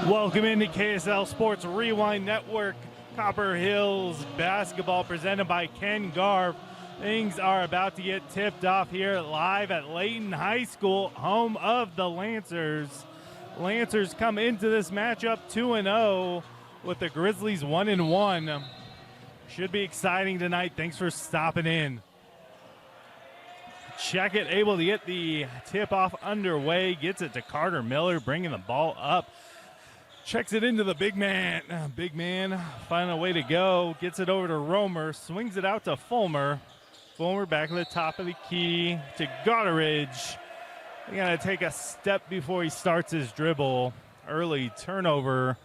Welcome into KSL Sports Rewind Network. Copper Hills basketball presented by Ken Garv. Things are about to get tipped off here live at Layton High School, home of the Lancers. Lancers come into this matchup 2-0 with the Grizzlies 1-1. Should be exciting tonight. Thanks for stopping in. Checkett able to get the tip-off underway. Gets it to Carter Miller, bringing the ball up. Checks it into the big man. Big man finding a way to go. Gets it over to Romer. Swings it out to Fulmer. Fulmer back at the top of the key to Gotteridge. He's going to take a step before he starts his dribble. Early turnover.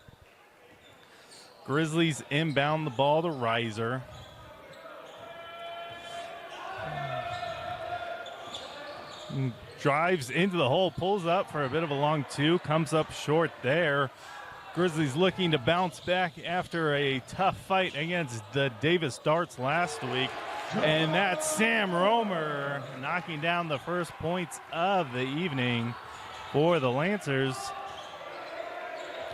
Grizzlies inbound the ball to Reiser. Drives into the hole, pulls up for a bit of a long two, comes up short there. Grizzlies looking to bounce back after a tough fight against the Davis Darts last week. And that's Sam Romer knocking down the first points of the evening for the Lancers.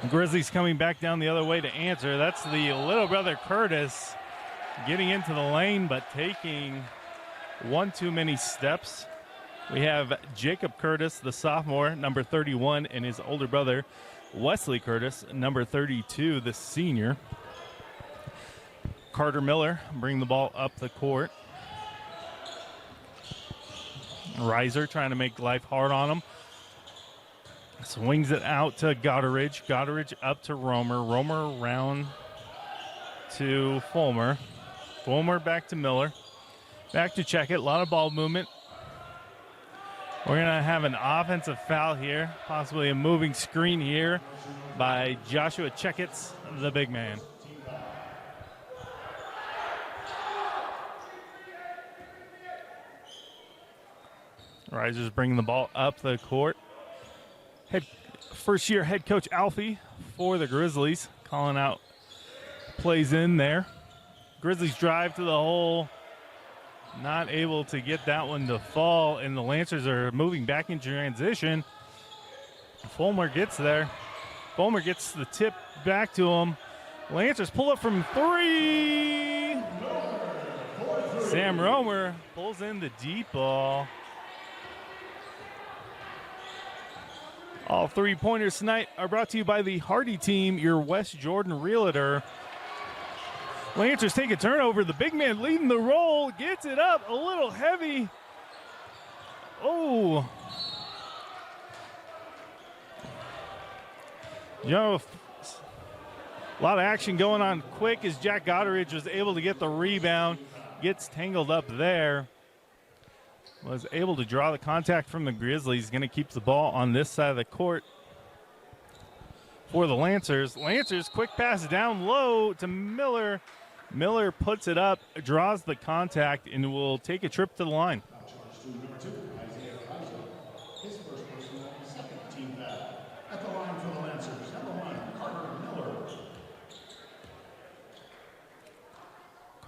Grizzlies coming back down the other way to answer. That's the little brother Curtis getting into the lane, but taking one too many steps. We have Jacob Curtis, the sophomore, number 31, and his older brother, Wesley Curtis, number 32, the senior. Carter Miller bring the ball up the court. Reiser trying to make life hard on him. Swings it out to Gotteridge. Gotteridge up to Romer. Romer around to Fulmer. Fulmer back to Miller. Back to Checkett. A lot of ball movement. We're going to have an offensive foul here, possibly a moving screen here by Joshua Checkett, the big man. Risers bringing the ball up the court. First-year head coach Alfie for the Grizzlies, calling out plays in there. Grizzlies drive to the hole. Not able to get that one to fall, and the Lancers are moving back in transition. Fulmer gets there. Fulmer gets the tip back to him. Lancers pull up from three. Sam Romer pulls in the deep ball. All three-pointers tonight are brought to you by the Hardy Team, your West Jordan realtor. Lancers take a turnover. The big man leading the roll. Gets it up a little heavy. Oh. You know, a lot of action going on quick as Jack Gotteridge was able to get the rebound. Gets tangled up there. Was able to draw the contact from the Grizzlies. Going to keep the ball on this side of the court for the Lancers. Lancers, quick pass down low to Miller. Miller puts it up, draws the contact, and will take a trip to the line. His first personal, second team foul. At the line for the Lancers, number 1, Carter Miller.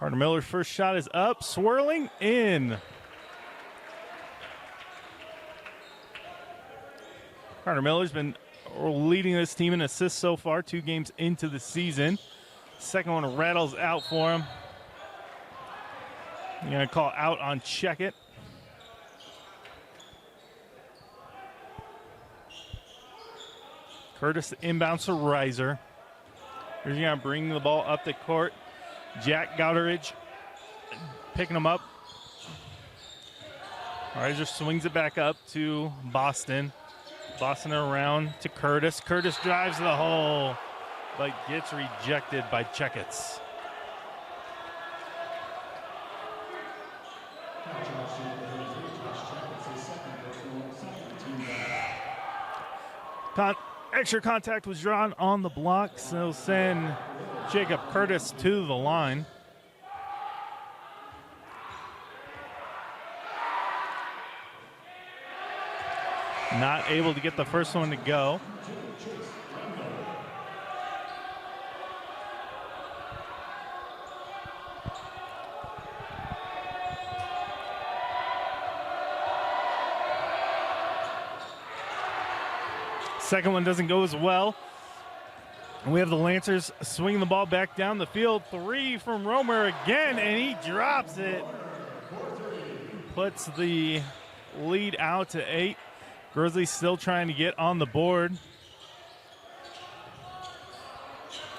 Carter Miller's first shot is up, swirling in. Carter Miller's been leading this team in assists so far, 2 games into the season. Second one rattles out for him. You're going to call out on Checkett. Curtis inbounds to Reiser. He's going to bring the ball up the court. Jack Gotteridge picking him up. Reiser swings it back up to Boston. Boston around to Curtis. Curtis drives the hole, but gets rejected by Checkett. Extra contact was drawn on the block, so send Jacob Curtis to the line. Not able to get the first one to go. Second one doesn't go as well. And we have the Lancers swinging the ball back down the field. 3 from Romer again, and he drops it. Puts the lead out to 8. Grizzlies still trying to get on the board.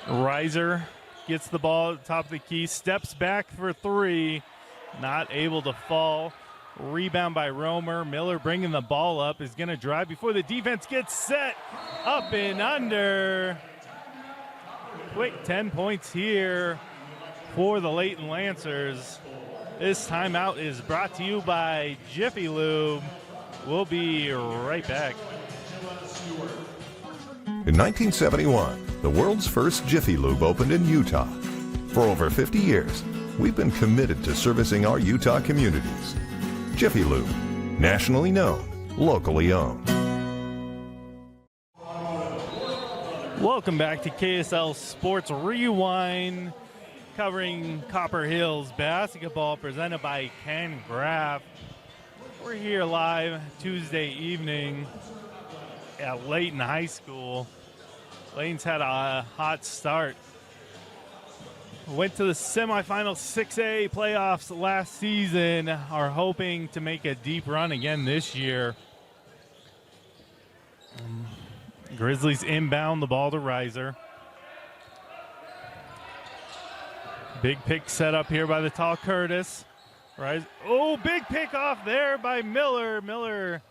Reiser gets the ball at the top of the key, steps back for 3, not able to fall. Rebound by Romer. Miller bringing the ball up, is going to drive before the defense gets set. Up and under. Quick 10 points here for the Layton Lancers. This timeout is brought to you by Jiffy Lube. We'll be right back. In 1971, the world's first Jiffy Lube opened in Utah. For over 50 years, we've been committed to servicing our Utah communities. Jiffy Lube, nationally known, locally owned. Welcome back to KSL Sports Rewind, covering Copper Hills basketball, presented by Ken Graff. We're here live Tuesday evening at Layton High School. Layton's had a hot start. Went to the semifinal 6A playoffs last season. Are hoping to make a deep run again this year. Grizzlies inbound the ball to Reiser. Big pick set up here by the tall Curtis. Oh, big pick off there by Miller. Miller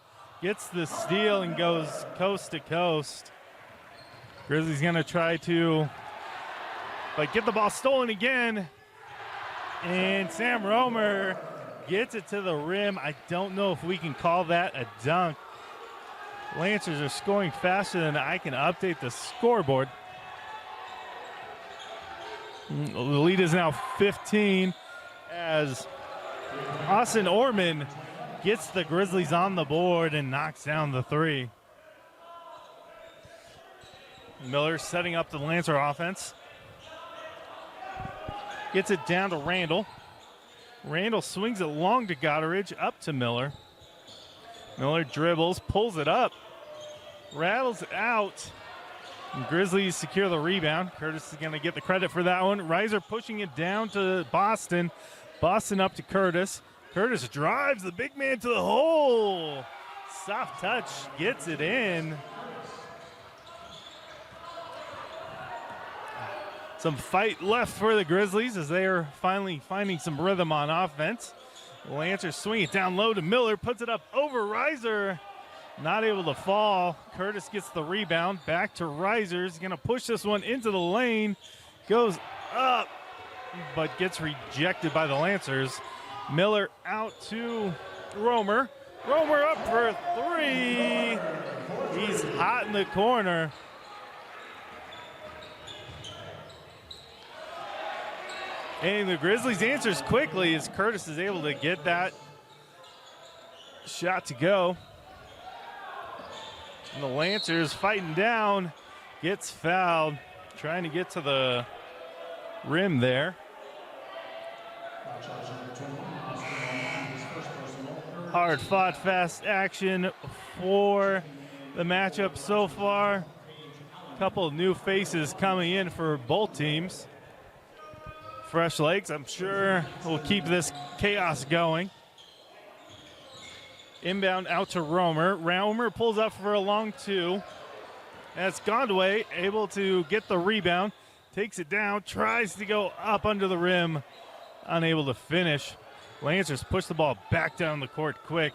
gets the steal and goes coast to coast. Grizzlies going to try to get the ball stolen again. And Sam Romer gets it to the rim. I don't know if we can call that a dunk. Lancers are scoring faster than I can update the scoreboard. The lead is now 15 as Austin Orman gets the Grizzlies on the board and knocks down the 3. Miller setting up the Lancer offense. Gets it down to Randall. Randall swings it long to Gotteridge, up to Miller. Miller dribbles, pulls it up, rattles it out. And Grizzlies secure the rebound. Curtis is going to get the credit for that one. Reiser pushing it down to Boston. Boston up to Curtis. Curtis drives the big man to the hole. Soft touch, gets it in. Some fight left for the Grizzlies as they are finally finding some rhythm on offense. Lancers swing it down low to Miller, puts it up over Reiser. Not able to fall. Curtis gets the rebound. Back to Reiser. He's going to push this one into the lane. Goes up, but gets rejected by the Lancers. Miller out to Romer. Romer up for 3. He's hot in the corner. And the Grizzlies answers quickly as Curtis is able to get that shot to go. And the Lancers fighting down, gets fouled, trying to get to the rim there. Hard fought, fast action for the matchup so far. A couple of new faces coming in for both teams. Fresh legs, I'm sure, will keep this chaos going. Inbound out to Romer. Romer pulls up for a long 2. That's Gondway able to get the rebound. Takes it down, tries to go up under the rim. Unable to finish. Lancers push the ball back down the court quick.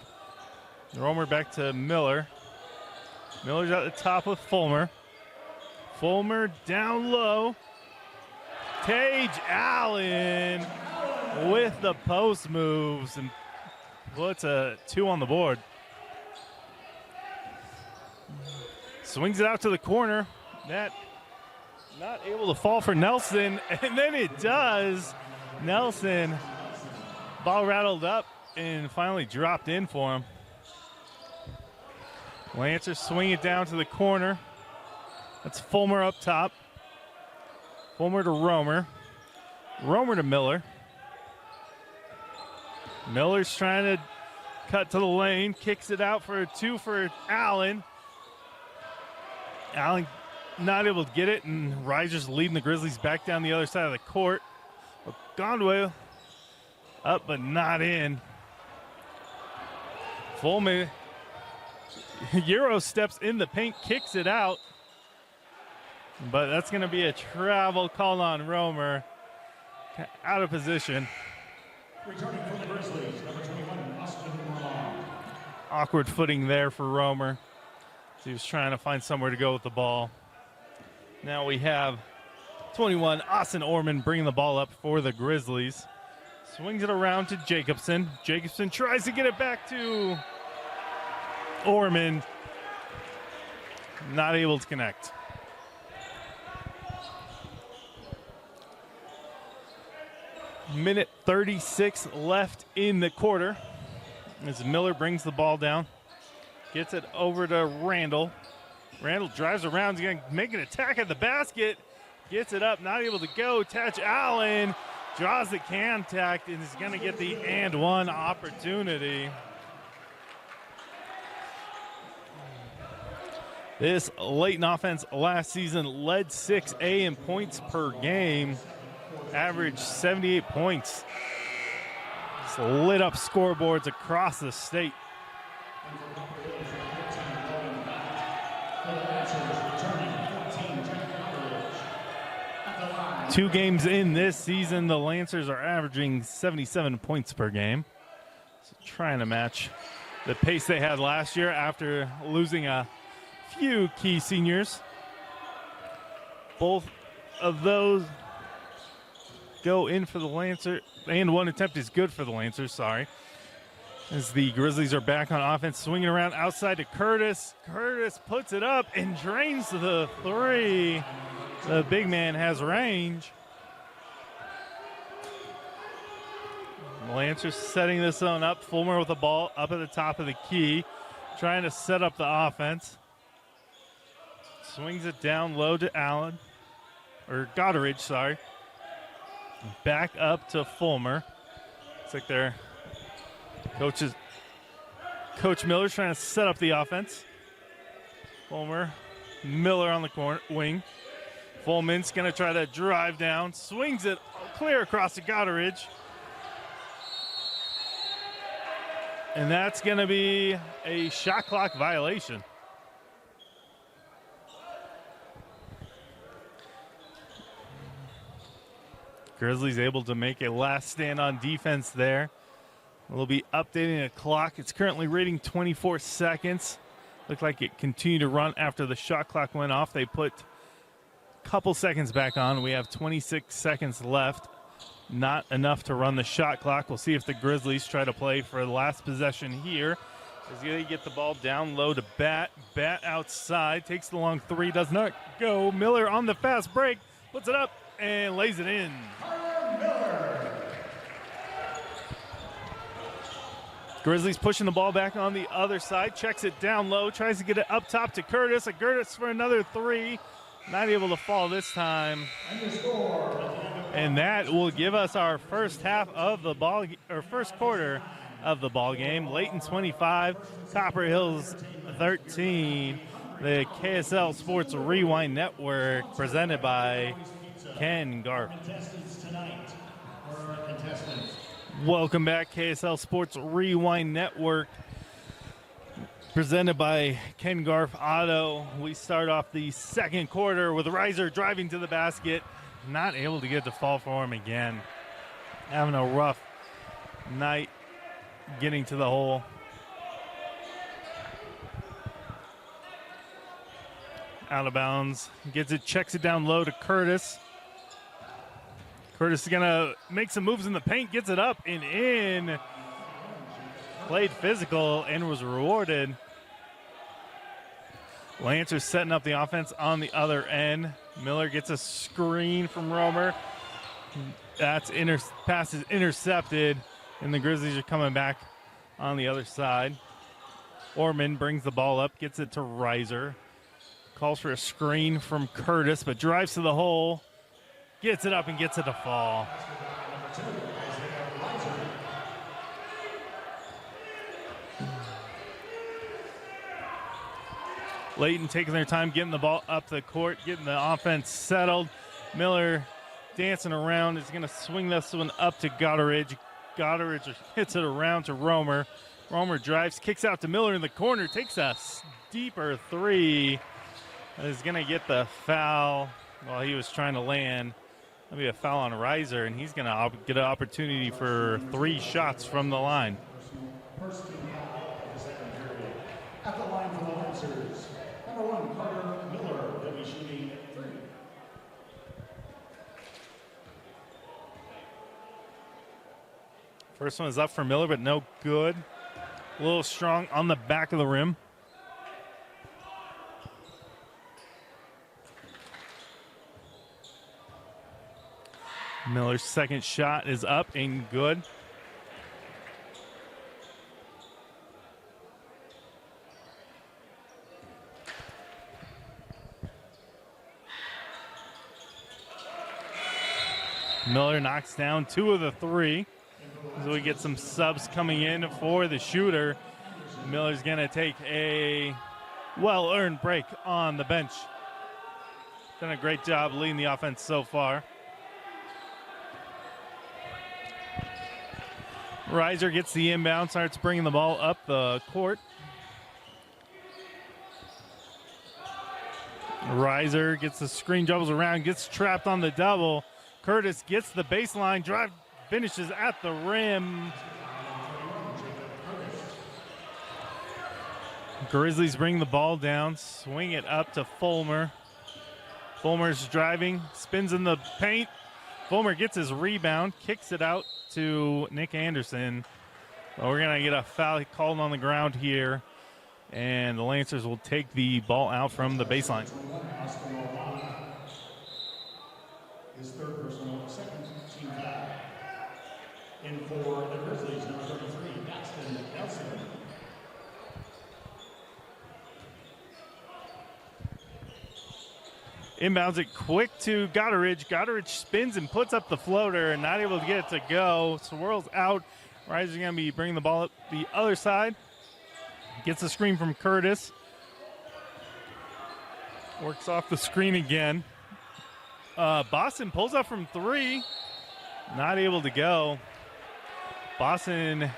Romer back to Miller. Miller's at the top with Fulmer. Fulmer down low. Tage Allen with the post moves and puts a 2 on the board. Swings it out to the corner. That not able to fall for Nelson, and then it does. Nelson, ball rattled up and finally dropped in for him. Lancers swing it down to the corner. That's Fulmer up top. Fulmer to Romer. Romer to Miller. Miller's trying to cut to the lane. Kicks it out for a 2 for Allen. Allen not able to get it, and Reiser's leading the Grizzlies back down the other side of the court. Gondway up but not in. Fulman Euro steps in the paint, kicks it out, but that's going to be a travel call on Romer. Out of position. Returning for the Grizzlies, number 21, Austin Mormon. Awkward footing there for Romer. He was trying to find somewhere to go with the ball. Now we have 21, Austin Orman, bringing the ball up for the Grizzlies. Swings it around to Jacobson. Jacobson tries to get it back to Orman. Not able to connect. Minute 36 left in the quarter as Miller brings the ball down. Gets it over to Randall. Randall drives around. He's going to make an attack at the basket. Gets it up, not able to go. Touch Allen. Draws the contact and is going to get the and one opportunity. This Layton offense last season led 6A in points per game. Averaged 78 points. Just lit up scoreboards across the state. Two games in this season, the Lancers are averaging 77 points per game. So trying to match the pace they had last year after losing a few key seniors. Both of those go in for the Lancers, and one attempt is good for the Lancers, sorry. As the Grizzlies are back on offense, swinging around outside to Curtis. Curtis puts it up and drains the three. The big man has range. Lancers setting this one up. Fulmer with the ball up at the top of the key, trying to set up the offense. Swings it down low to Allen, or Goddard, sorry. Back up to Fulmer. Looks like their Coach Miller's trying to set up the offense. Fulmer, Miller on the corner wing. Fulman's going to try to drive down, swings it clear across the Goddard. And that's going to be a shot clock violation. Grizzlies able to make a last stand on defense there. We'll be updating the clock. It's currently reading 24 seconds. Looked like it continued to run after the shot clock went off. They put a couple seconds back on. We have 26 seconds left. Not enough to run the shot clock. We'll see if the Grizzlies try to play for the last possession here. As they get the ball down low to Bat. Bat outside. Takes the long three. Does not go. Miller on the fast break. Puts it up and lays it in. Grizzlies pushing the ball back on the other side. Checks it down low. Tries to get it up top to Curtis. Curtis for another three. Not able to fall this time. And that will give us our first half of the ball, or first quarter of the ball game. Layton 25, Copper Hills 13. The KSL Sports Rewind Network presented by Ken Garf. Welcome back, KSL Sports Rewind Network presented by Ken Garf Auto. We start off the second quarter with Reiser driving to the basket. Not able to get the fall for him again. Having a rough night getting to the hole. Out of bounds. Gets it, checks it down low to Curtis. Curtis is going to make some moves in the paint. Gets it up and in. Played physical and was rewarded. Lancers setting up the offense on the other end. Miller gets a screen from Romer. That's pass is intercepted, and the Grizzlies are coming back on the other side. Orman brings the ball up, gets it to Reiser. Calls for a screen from Curtis, but drives to the hole. Gets it up and gets it to fall. Layton taking their time, getting the ball up the court, getting the offense settled. Miller dancing around is going to swing this one up to Goddard. Goddard hits it around to Romer. Romer drives, kicks out to Miller in the corner, takes a deeper three. Is going to get the foul while he was trying to land. That'll be a foul on Reiser, and he's going to get an opportunity for 3 shots from the line. First team foul of the second period. At the line for the Lancers, number 1, Carter Miller. They'll be shooting 3. First one is up for Miller, but no good. A little strong on the back of the rim. Miller's second shot is up and good. Miller knocks down 2 of the 3. So we get some subs coming in for the shooter. Miller's going to take a well-earned break on the bench. Done a great job leading the offense so far. Reiser gets the inbound, starts bringing the ball up the court. Reiser gets the screen, dribbles around, gets trapped on the double. Curtis gets the baseline drive, finishes at the rim. Grizzlies bring the ball down, swing it up to Fulmer. Fulmer's driving, spins in the paint. Fulmer gets his rebound, kicks it out to Nick Anderson. Well, we're going to get a foul called on the ground here, and the Lancers will take the ball out from the baseline. His third personal, second team foul. In for the Grizzlies, number 33, Daxton Nelson. Inbounds it quick to Goddard. Goddard spins and puts up the floater and not able to get it to go. Swirls out. Reiser's going to be bringing the ball up the other side. Gets a screen from Curtis. Works off the screen again. Boston pulls up from 3. Not able to go. Boston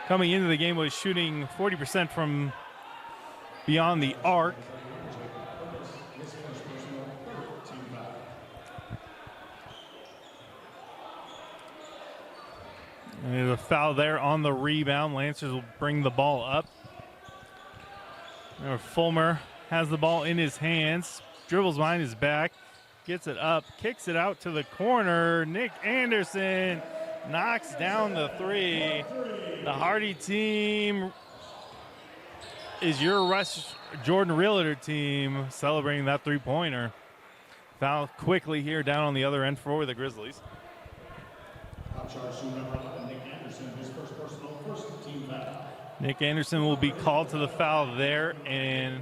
coming into the game was shooting 40% from beyond the arc. And there's a foul there on the rebound. Lancers will bring the ball up. Fulmer has the ball in his hands, dribbles behind his back, gets it up, kicks it out to the corner. Nick Anderson knocks down the 3. The Hardy team is your Rush Jordan Realtor team celebrating that 3-pointer. Foul quickly here down on the other end for the Grizzlies. Nick Anderson will be called to the foul there and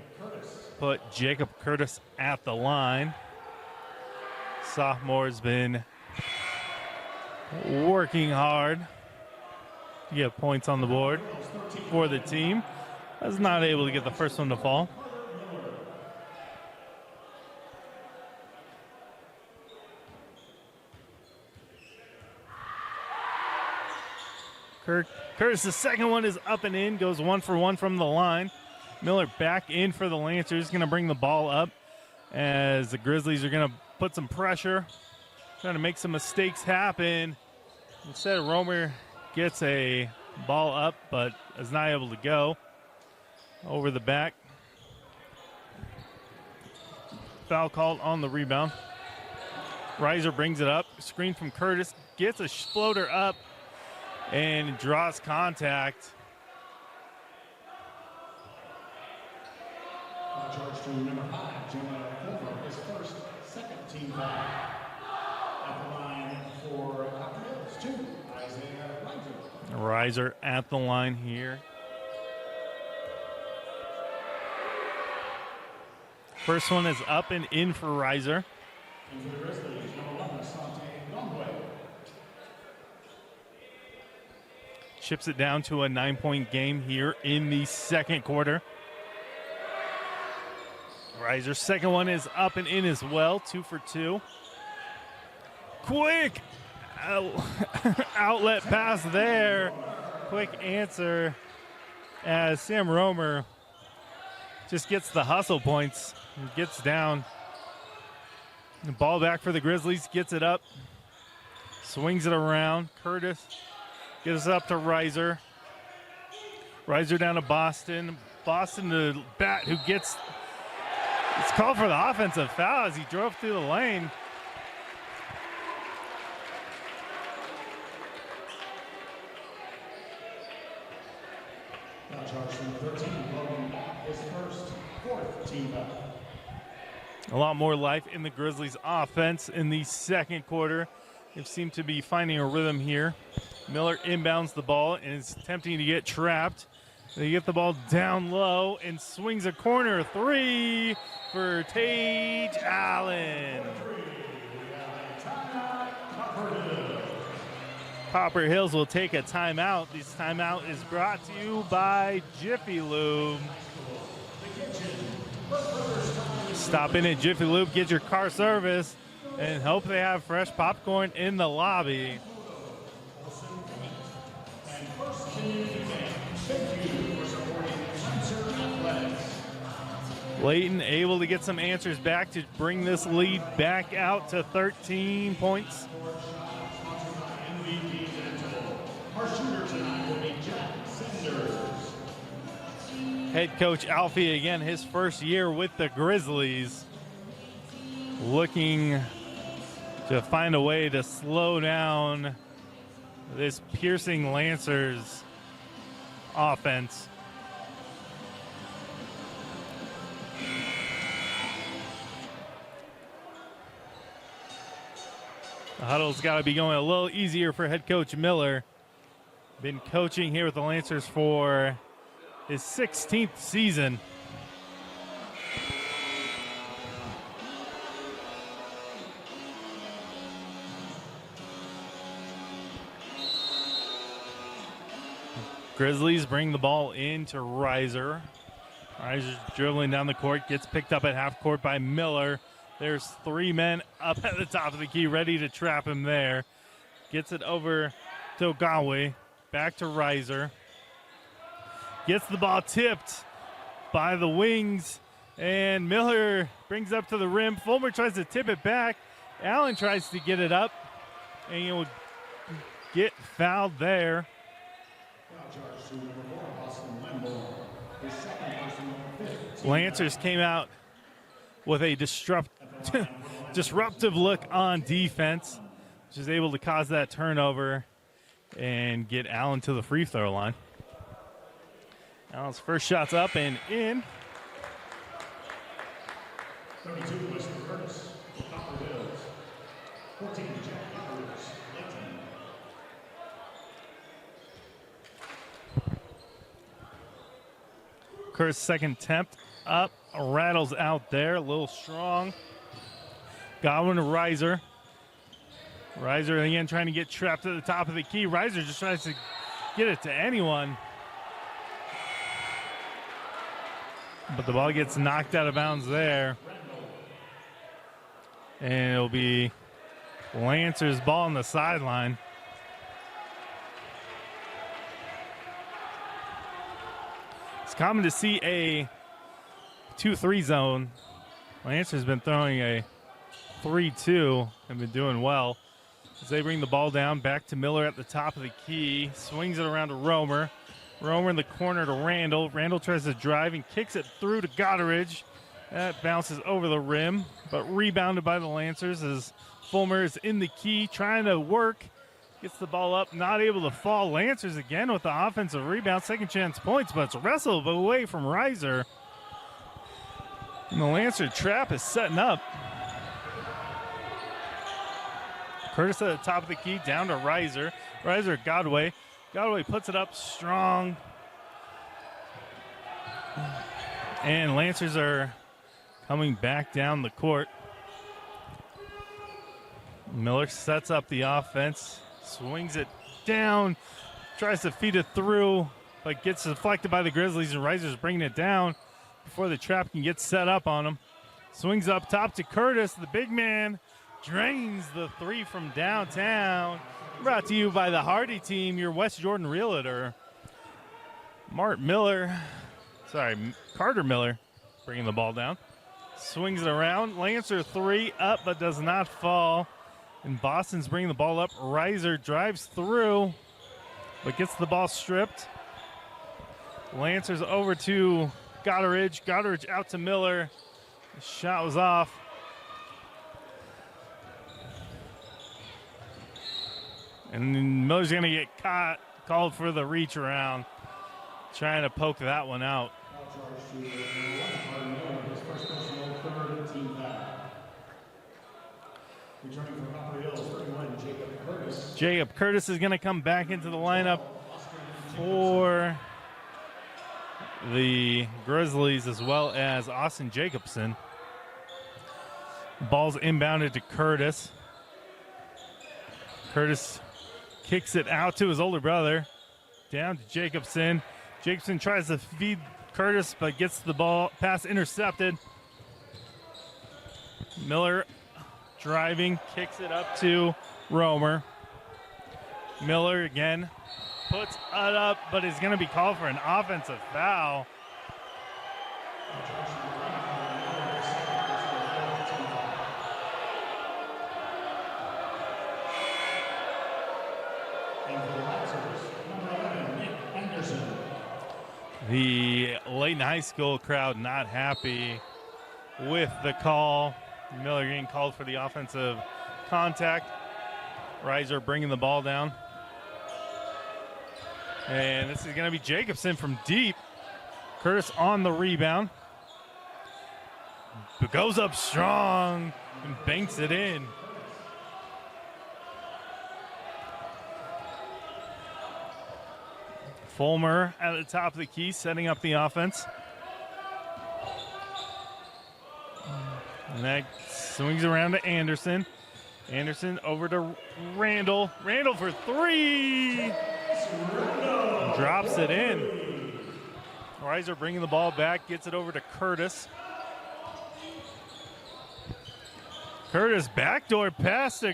put Jacob Curtis at the line. Sophomore has been working hard to get points on the board for the team. Was not able to get the first one to fall. Curtis, the second one is up and in, goes 1 for 1 from the line. Miller back in for the Lancers, going to bring the ball up as the Grizzlies are going to put some pressure, trying to make some mistakes happen. Instead, Romer gets a ball up, but is not able to go over the back. Foul called on the rebound. Reiser brings it up, screen from Curtis, gets a floater up, and draws contact. Charge to number 5, Jonah Fulmer, his first, second team foul. At the line for Copper Hills, 2, Isaiah Reiser. Reiser at the line here. First one is up and in for Reiser. And for the Grizzlies, number 1, Asante Longway. Chips it down to a 9-point game here in the second quarter. Reiser's second one is up and in as well, 2 for 2. Quick outlet pass there. Quick answer as Sam Romer just gets the hustle points and gets down. The ball back for the Grizzlies, gets it up, swings it around. Curtis gives it up to Reiser. Reiser down to Boston. Boston to Bat, who gets, it's called for the offensive foul as he drove through the lane. Now charge from 13, Logan Back, his first, 4th team foul. A lot more life in the Grizzlies offense in the second quarter. They seem to be finding a rhythm here. Miller inbounds the ball and is attempting to get trapped. They get the ball down low and swings a corner 3 for Tage Allen. Copper Hills will take a timeout. This timeout is brought to you by Jiffy Lube. Stop in at Jiffy Lube, get your car service, and hope they have fresh popcorn in the lobby. Layton able to get some answers back to bring this lead back out to 13 points. Head coach Alfie, again, his first year with the Grizzlies, looking to find a way to slow down this piercing Lancers offense. The huddle's got to be going a little easier for head coach Miller. Been coaching here with the Lancers for his 16th season. Grizzlies bring the ball into Reiser. Reiser's dribbling down the court, gets picked up at half court by Miller. There's 3 men up at the top of the key ready to trap him there. Gets it over to Ogawa. Back to Reiser. Gets the ball tipped by the wings, and Miller brings up to the rim. Fulmer tries to tip it back. Allen tries to get it up, and he will get fouled there. Lancers came out with a disruptive look on defense, which is able to cause that turnover and get Allen to the free throw line. Allen's first shot's up and in. 32 was Curtis, Copper Hills. 14, Jack Copper's, Layton. Curtis' second attempt up, rattles out there, a little strong. Godwin to Reiser. Reiser again trying to get trapped at the top of the key. Reiser just tries to get it to anyone. But the ball gets knocked out of bounds there. And it'll be Lancers' ball on the sideline. It's common to see a 2-3 zone. Lancers been throwing a 3-2 and been doing well. As they bring the ball down, back to Miller at the top of the key. Swings it around to Romer. Romer in the corner to Randall. Randall tries to drive and kicks it through to Gotteridge. That bounces over the rim, but rebounded by the Lancers as Fulmer is in the key trying to work. Gets the ball up, not able to fall. Lancers again with the offensive rebound, second chance points, but it's wrestled away from Reiser. And the Lancer trap is setting up. Curtis at the top of the key, down to Reiser. Reiser, Godway. Godway puts it up strong. And Lancers are coming back down the court. Miller sets up the offense, swings it down, tries to feed it through, but gets deflected by the Grizzlies, and Reiser's bringing it down. before the trap can get set up on him. Swings up top to Curtis. The big man drains the three from downtown. Brought to you by the Hardy team, your West Jordan realtor. Carter Miller bringing the ball down. Swings it around. Lancer three up but does not fall. And Boston's bringing the ball up. Reiser drives through but gets the ball stripped. Lancers over to Goddard. Goddard out to Miller. The shot was off. And Miller's going to get called for the reach around. Trying to poke that one out. Returning from Copper Hills, 31, Jacob Curtis. Jacob Curtis is going to come back into the lineup for the Grizzlies, as well as Austin Jacobson. Ball's inbounded to Curtis. Curtis kicks it out to his older brother. Down to Jacobson. Jacobson tries to feed Curtis, but gets the ball pass intercepted. Miller driving, kicks it up to Romer. Miller again puts it up, but is going to be called for an offensive foul. The Layton High School crowd not happy with the call. Miller getting called for the offensive contact. Reiser bringing the ball down. And this is going to be Jacobson from deep. Curtis on the rebound. Goes up strong and banks it in. Fulmer at the top of the key, setting up the offense. And that swings around to Anderson. Anderson over to Randall. Randall for three. Drops it in. Reiser bringing the ball back, gets it over to Curtis. Curtis backdoor pass to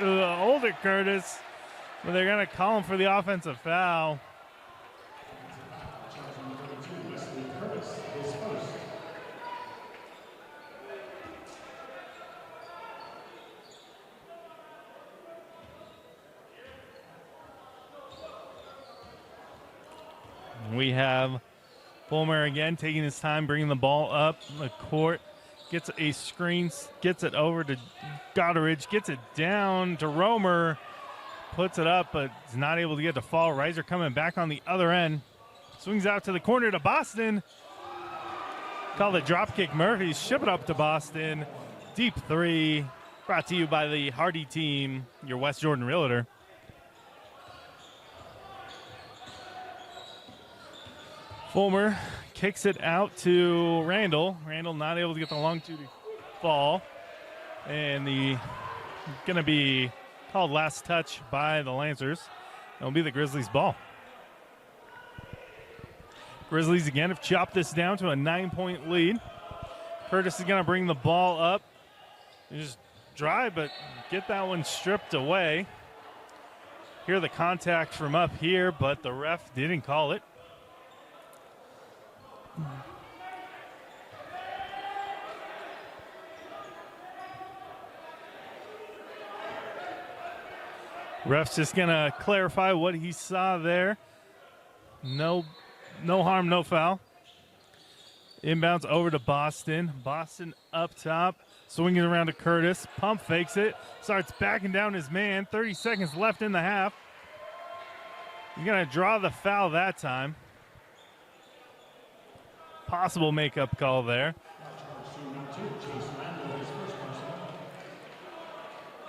the older Curtis. But they're going to call him for the offensive foul. We have Fulmer again taking his time, bringing the ball up the court. Gets a screen, gets it over to Goddard, gets it down to Romer. Puts it up, but is not able to get to fall. Reiser coming back on the other end. Swings out to the corner to Boston. Call the drop kick. Murphy ship it up to Boston. Deep three. Brought to you by the Hardy team, your West Jordan realtor. Fulmer kicks it out to Randall. Randall not able to get the long two to fall. And going to be called last touch by the Lancers. It'll be the Grizzlies' ball. Grizzlies again have chopped this down to a 9-point lead. Curtis is going to bring the ball up. Just drive, but get that one stripped away. Hear the contact from up here, but the ref didn't call it. Ref's just going to clarify what he saw there. No harm, no foul. Inbounds over to Boston. Boston up top. Swinging around to Curtis. Pump fakes it. Starts backing down his man. 30 seconds left in the half. He's going to draw the foul that time. Possible makeup call there.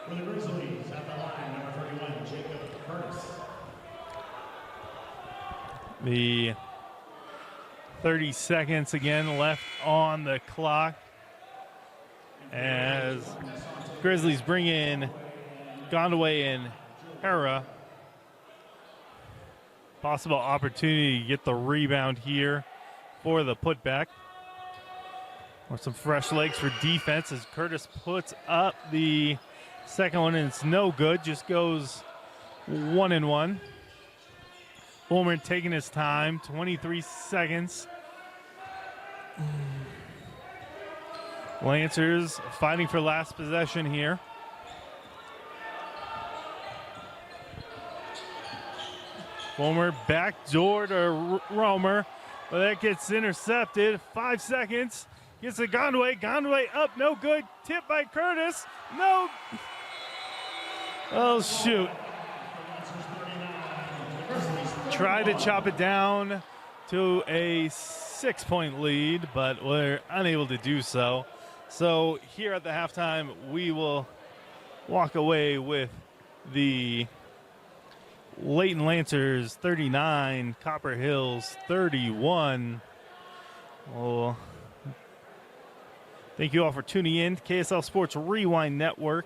For the Grizzlies at the line, number 31, Jacob Curtis. The 30 seconds again left on the clock as Grizzlies bring in Gondaway and Hera. Possible opportunity to get the rebound here for the putback. Or some fresh legs for defense as Curtis puts up the second one, and it's no good. Just goes 1-1. Fulmer taking his time, 23 seconds. Lancers fighting for last possession here. Fulmer backdoor to Romer, but that gets intercepted. 5 seconds. Gets to Gondway. Gondway up, no good. Tip by Curtis. No. Oh, shoot. Try to chop it down to a 6-point lead, but we're unable to do so. So here at the halftime, we will walk away with the Layton Lancers 39, Copper Hills 31. Well, thank you all for tuning in. KSL Sports Rewind Network,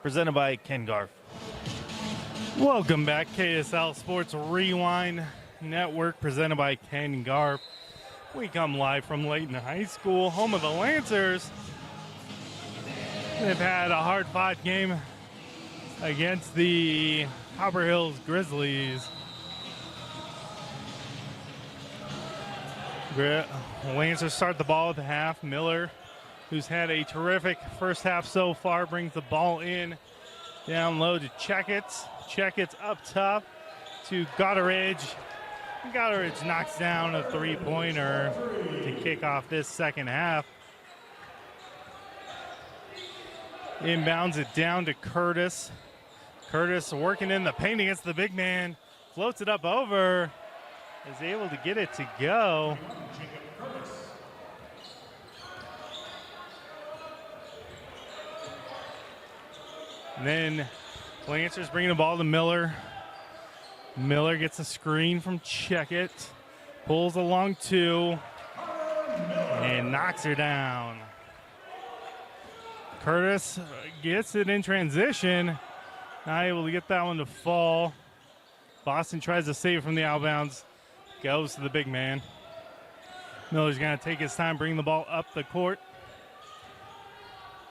presented by Ken Garf. Welcome back, KSL Sports Rewind Network, presented by Ken Garf. We come live from Layton High School, home of the Lancers. They've had a hard-fought game against the Copper Hills Grizzlies. Lancers start the ball at the half. Miller, who's had a terrific first half so far, brings the ball in down low to Checkets. Checkets up top to Gotteridge. Gotteridge knocks down a three-pointer to kick off this second half. Inbounds it down to Curtis. Curtis working in the paint against the big man. Floats it up over. Is able to get it to go. And then Lancers bringing the ball to Miller. Miller gets a screen from Checkett. Pulls along 2. And knocks her down. Curtis gets it in transition. Not able to get that one to fall. Boston tries to save from the outbounds. Goes to the big man. Miller's going to take his time, bring the ball up the court.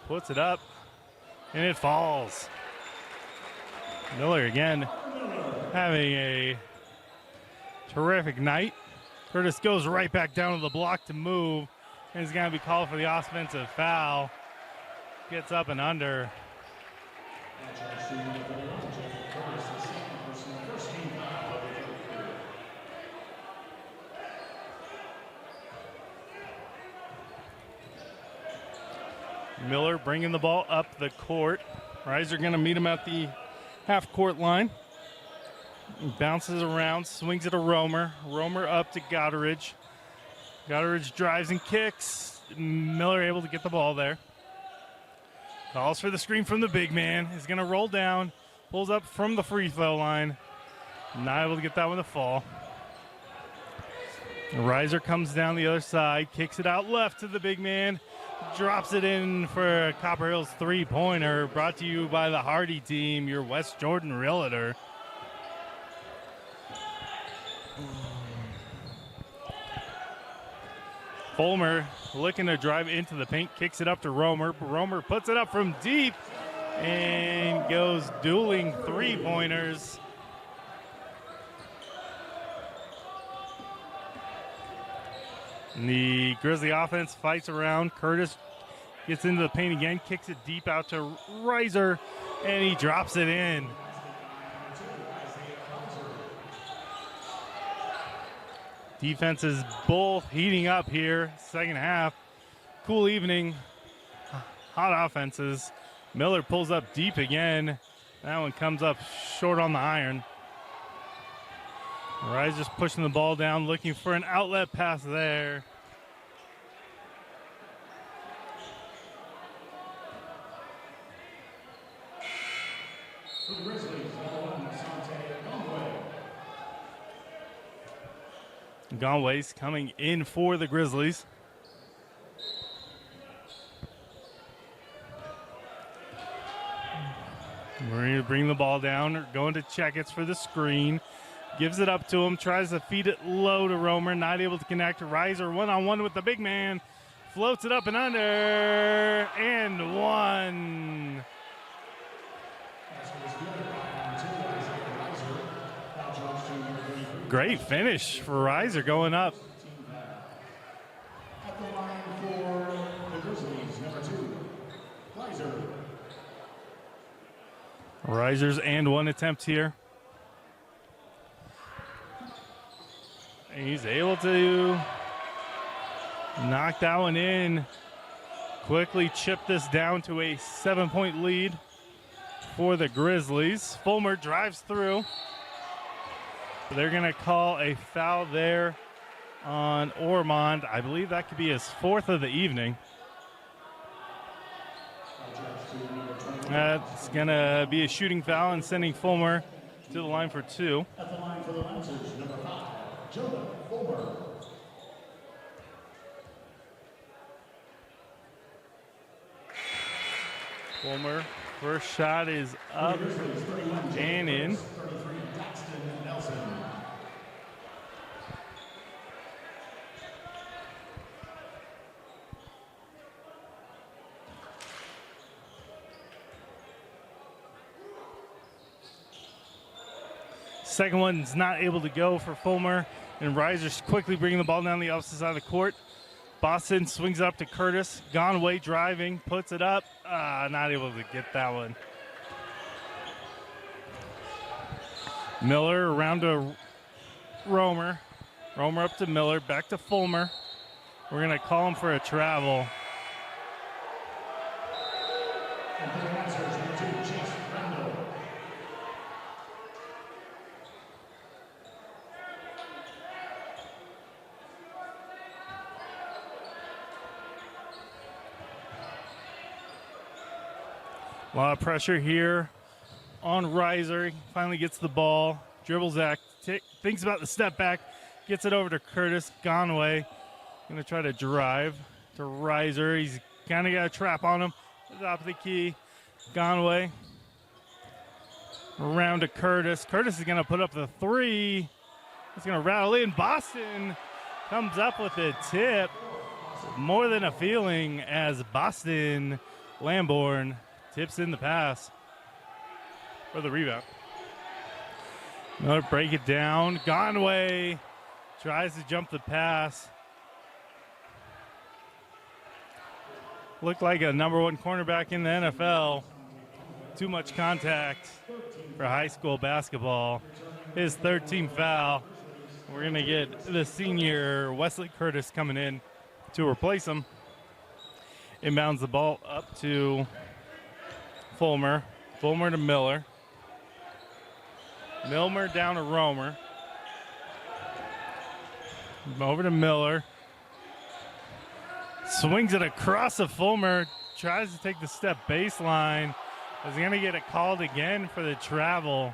Puts it up. And it falls. Miller again having a terrific night. Curtis goes right back down to the block to move. And he's going to be called for the offensive foul. Gets up and under. Miller bringing the ball up the court. Reiser going to meet him at the half-court line. Bounces around, swings it to Romer. Romer up to Gotteridge. Gotteridge drives and kicks. Miller able to get the ball there. Calls for the screen from the big man. He's going to roll down. Pulls up from the free throw line. Not able to get that one to fall. Reiser comes down the other side. Kicks it out left to the big man. Drops it in for Copper Hills three-pointer. Brought to you by the Hardy team, your West Jordan realtor. Fulmer looking to drive into the paint, kicks it up to Romer. Romer puts it up from deep and goes dueling three-pointers. And the Grizzly offense fights around. Curtis gets into the paint again, kicks it deep out to Reiser, and he drops it in. Defense is both heating up here, second half. Cool evening, hot offenses. Miller pulls up deep again. That one comes up short on the iron. Reiser's pushing the ball down, looking for an outlet pass there. Conway's coming in for the Grizzlies. We're going to bring the ball down, going to Checkets for the screen. Gives it up to him, tries to feed it low to Romer, not able to connect. Reiser one-on-one with the big man. Floats it up and under, and one. Great finish for Reiser going up. At the line for the Grizzlies, number 2, Reiser. Reiser's and one attempt here. And he's able to knock that one in. Quickly chip this down to a 7-point lead for the Grizzlies. Fulmer drives through. They're going to call a foul there on Ormond. I believe that could be his 4th of the evening. That's going to be a shooting foul and sending Fulmer to the line for 2. At the line for the Lancers, number 5, Jonah Fulmer. Fulmer, first shot is up and in. Second one's not able to go for Fulmer, and Reiser's quickly bringing the ball down the opposite side of the court. Boston swings up to Curtis. Conway driving, puts it up. Not able to get that one. Miller around to Romer. Romer up to Miller, back to Fulmer. We're going to call him for a travel. And for the Lancers, number 2, Chase Randall. A lot of pressure here on Reiser. He finally gets the ball, dribbles back, thinks about the step back, gets it over to Curtis. Conway going to try to drive to Reiser. He's kind of got a trap on him. Top of the key. Conway around to Curtis. Curtis is going to put up the 3. It's going to rattle in. Boston comes up with a tip. More than a feeling as Boston Lamborn tips in the pass for the rebound. Another break it down. Conway tries to jump the pass. Looked like a number 1 cornerback in the NFL. Too much contact for high school basketball. His 13th foul. We're going to get the senior Wesley Curtis coming in to replace him. Inbounds the ball up to Fulmer. Fulmer to Miller. Milner down to Romer. Over to Miller. Swings it across to Fulmer. Tries to take the step baseline. Is he going to get it called again for the travel?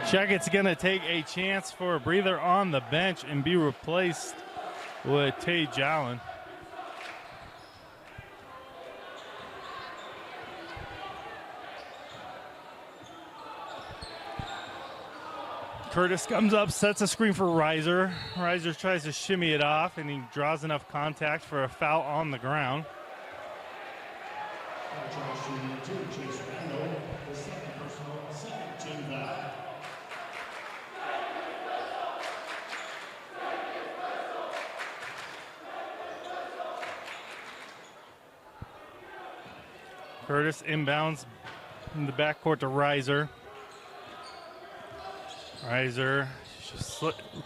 Checkett's going to take a chance for a breather on the bench and be replaced with Tage Allen. Curtis comes up, sets a screen for Reiser. Reiser tries to shimmy it off, and he draws enough contact for a foul on the ground. Curtis inbounds in the backcourt to Reiser.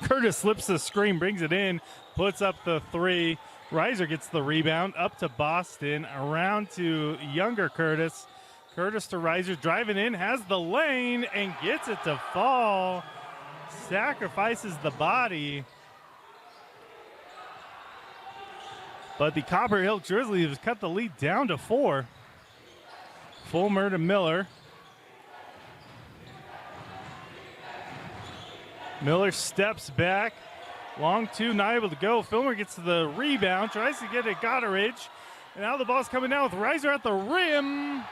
Curtis slips the screen, brings it in, puts up the 3. Reiser gets the rebound, up to Boston, around to younger Curtis. Curtis to Reiser, driving in, has the lane, and gets it to fall. Sacrifices the body. But the Copper Hills Grizzlies have cut the lead down to 4. Fulmer to Miller. Miller steps back. Long 2, not able to go. Fulmer gets the rebound, tries to get it. Gotteridge And now the ball's coming down with Reiser at the rim.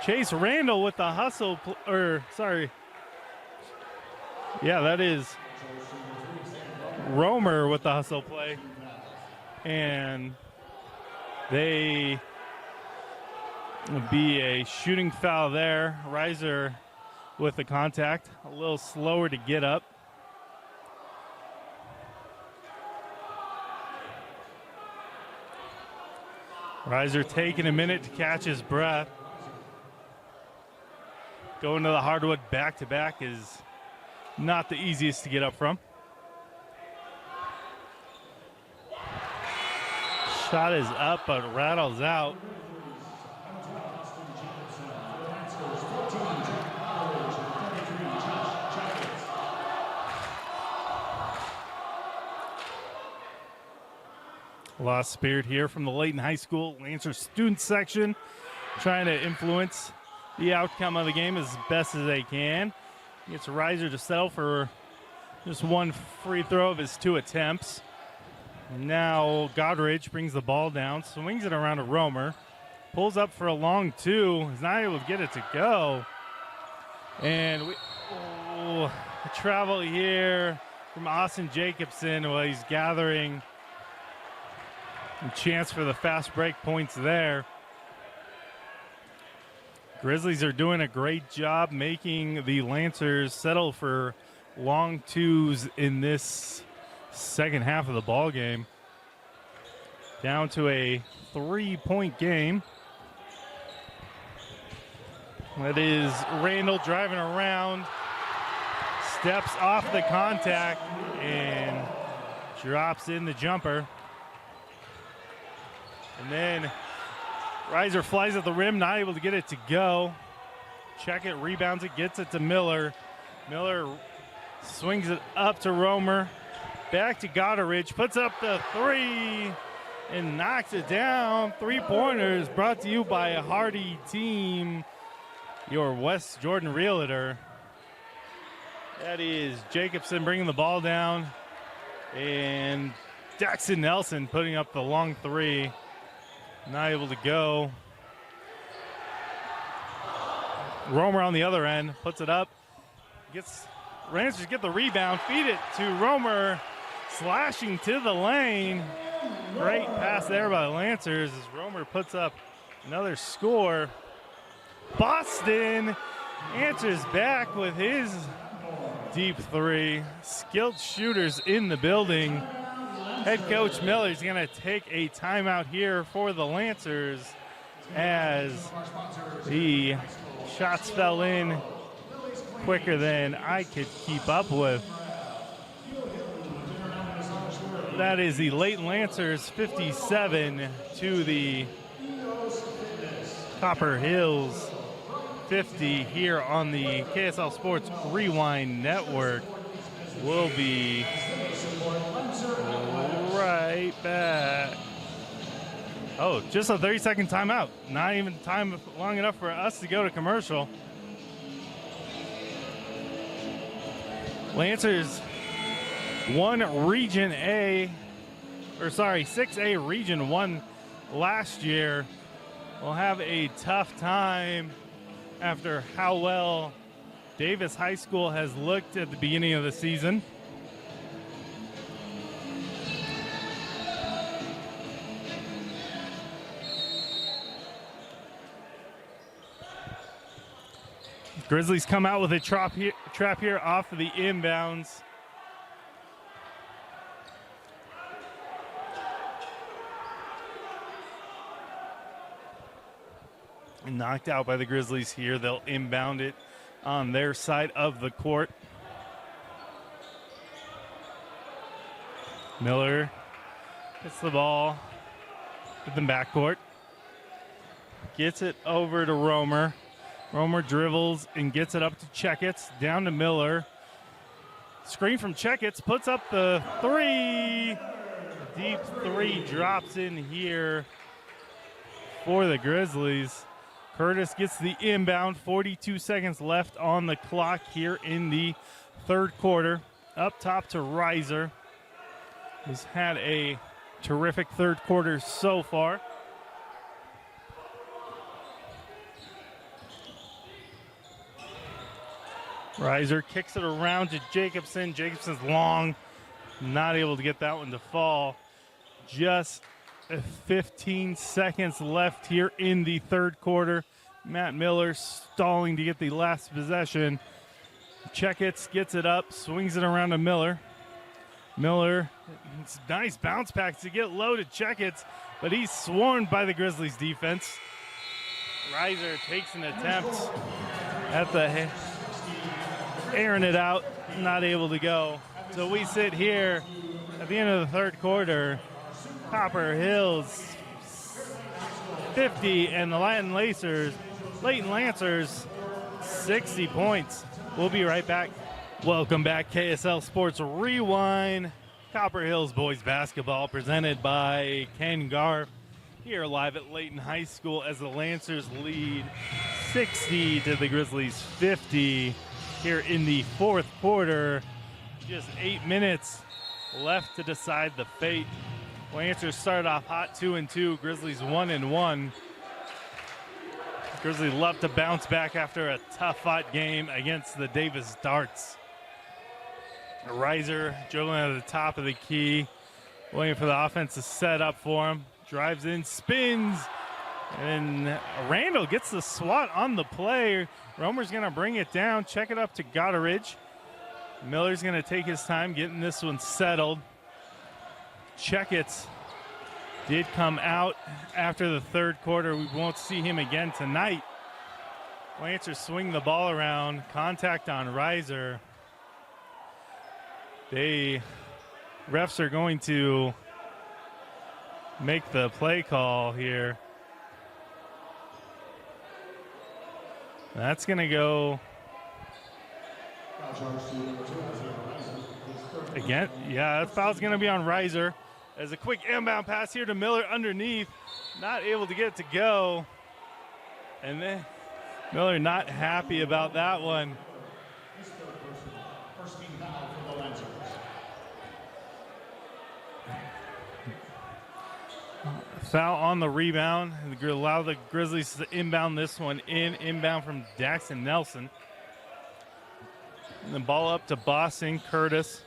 Chase Randall with the hustle, yeah, that is Romer with the hustle play. And they would be a shooting foul there. Reiser with the contact, a little slower to get up. Reiser taking a minute to catch his breath. Going to the hardwood back-to-back is not the easiest to get up from. Shot is up, but rattles out. Lost spirit here from the Layton High School Lancers student section, trying to influence the outcome of the game as best as they can. Gets Reiser to settle for just one free throw of his 2 attempts. Now Godridge brings the ball down, swings it around to Romer, pulls up for a long 2, is not able to get it to go. And a travel here from Austin Jacobson while he's gathering a chance for the fast break points there. Grizzlies are doing a great job making the Lancers settle for long 2s in this second half of the ball game. Down to a 3-point game. That is Randall driving around, steps off the contact, and drops in the jumper. And then Reiser flies at the rim, not able to get it to go. Check it, rebounds it, gets it to Miller. Miller swings it up to Romer. Back to Godridge, puts up the 3 and knocks it down. 3-pointers brought to you by a Hardy Team, your West Jordan Realtor. That is Jacobson bringing the ball down, and Jackson Nelson putting up the long 3. Not able to go. Romer on the other end, puts it up. Lancers get the rebound, feed it to Romer, slashing to the lane. Great pass there by the Lancers as Romer puts up another score. Boston answers back with his deep 3. Skilled shooters in the building. Head coach Miller is going to take a timeout here for the Lancers as the shots fell in quicker than I could keep up with. That is the Layton Lancers 57 to the Copper Hills 50 here on the KSL Sports Rewind Network. We'll be right back. Oh, just a 30-second timeout. Not even time long enough for us to go to commercial. Lancers won Region A, 6A Region 1 last year. Will have a tough time after how well Davis High School has looked at the beginning of the season. Grizzlies come out with a trap here off of the inbounds. Knocked out by the Grizzlies here. They'll inbound it on their side of the court. Miller gets the ball with the backcourt. Gets it over to Romer. Romer dribbles and gets it up to Checketts, down to Miller. Screen from Checketts, puts up the 3. Deep 3 drops in here for the Grizzlies. Curtis gets the inbound, 42 seconds left on the clock here in the third quarter. Up top to Reiser, who's had a Terrific third quarter so far. Reiser kicks it around to Jacobson. Jacobson's long, not able to get that one to fall. Just 15 seconds left here in the third quarter. Matt Miller stalling to get the last possession. Checkets gets it up, swings it around to Miller. Miller, it's a nice bounce back to get low to Checkets, but he's swarmed by the Grizzlies defense. Reiser takes an attempt at the airing it out, not able to go. So we sit here at the end of the third quarter. Copper Hills 50 and the Layton Lancers 60 points. We'll be right back. Welcome back, KSL Sports Rewind. Copper Hills boys basketball presented by Ken Garf here live at Layton High School as the Lancers lead 60 to the Grizzlies 50 here in the fourth quarter. Just 8 minutes left to decide the fate. Lancers started off hot 2-2, Grizzlies 1-1. Grizzlies love to bounce back after a tough-fought game against the Davis Darts. Reiser dribbling at the top of the key, waiting for the offense to set up for him. Drives in, spins, and Randall gets the swat on the play. Romer's going to bring it down, check it up to Goddardridge. Miller's going to take his time getting this one settled. Checkets did come out after the third quarter. We won't see him again tonight. Lancers swing the ball around. Contact on Reiser. Refs are going to make the play call here. That's going to go again. Yeah, that foul's going to be on Reiser. As a quick inbound pass here to Miller underneath. Not able to get it to go. And then Miller not happy about that one. Foul on the rebound. Allow the Grizzlies to inbound this one in. Inbound from Daxton Nelson. And the ball up to Boston. Curtis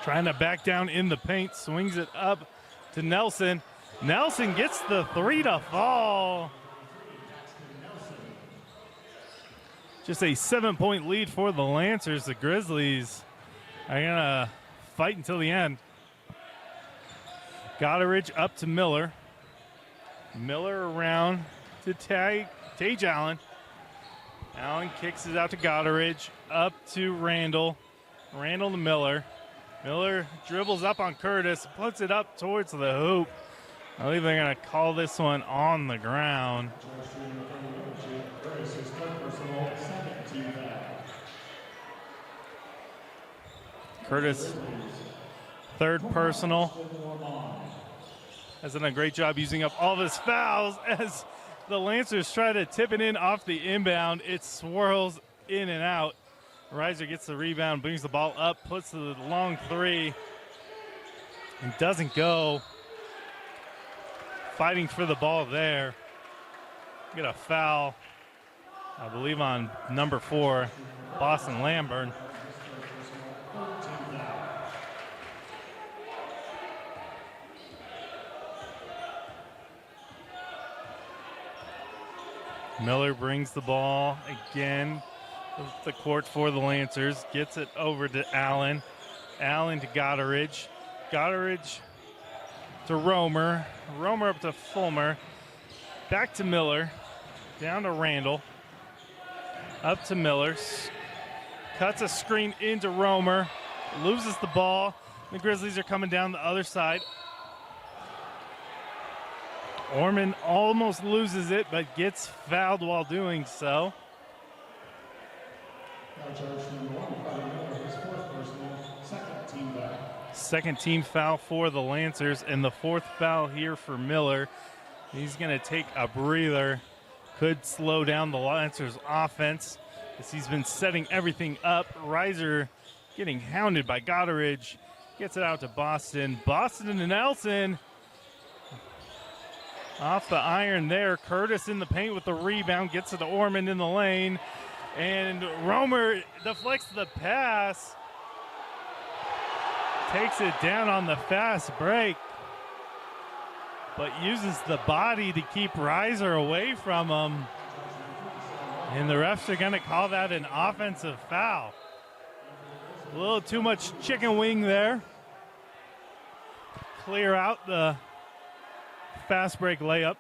trying to back down in the paint. Swings it up to Nelson. Nelson gets the three to fall. Just a 7-point lead for the Lancers. The Grizzlies are going to fight until the end. Goddardridge up to Miller. Miller around to Tage Allen. Allen kicks it out to Goddardridge. Up to Randall. Randall to Miller. Miller dribbles up on Curtis. Puts it up towards the hoop. I believe they're going to call this one on the ground. Curtis, third personal. Has done a great job using up all of his fouls as the Lancers try to tip it in off the inbound. It swirls in and out. Reiser gets the rebound, brings the ball up, puts the long three, and doesn't go. Fighting for the ball there. Get a foul, I believe, on number 4, Boston Lamburn. Miller brings the ball again to the court for the Lancers. Gets it over to Allen. Allen to Goddardridge. Goddardridge to Romer. Romer up to Fulmer. Back to Miller. Down to Randall. Up to Miller. Cuts a screen into Romer. Loses the ball. The Grizzlies are coming down the other side. Orman almost loses it, but gets fouled while doing so. Second team foul for the Lancers, and the fourth foul here for Miller. He's going to take a breather. Could slow down the Lancers' offense as he's been setting everything up. Reiser getting hounded by Goddardridge. Gets it out to Boston. Boston to Nelson. Off the iron there. Curtis in the paint with the rebound. Gets it to Orman in the lane. And Romer deflects the pass. Takes it down on the fast break. But uses the body to keep Reiser away from him. And the refs are going to call that an offensive foul. A little too much chicken wing there. Clear out the fast break layup.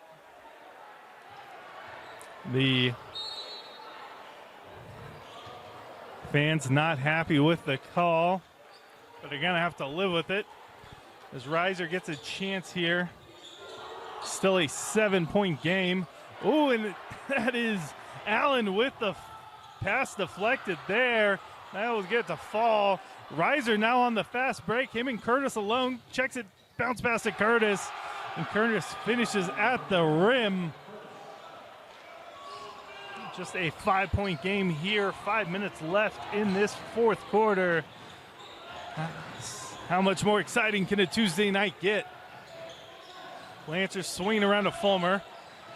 The fans not happy with the call, but they're going to have to live with it as Reiser gets a chance here. Still a 7-point game. Oh, and that is Allen with the pass deflected there. That will get to fall. Reiser now on the fast break. Him and Curtis alone. Checks it, bounce pass to Curtis. And Curtis finishes at the rim. Just a 5-point game here. 5 minutes left in this fourth quarter. How much more exciting can a Tuesday night get? Lancers swinging around to Fulmer.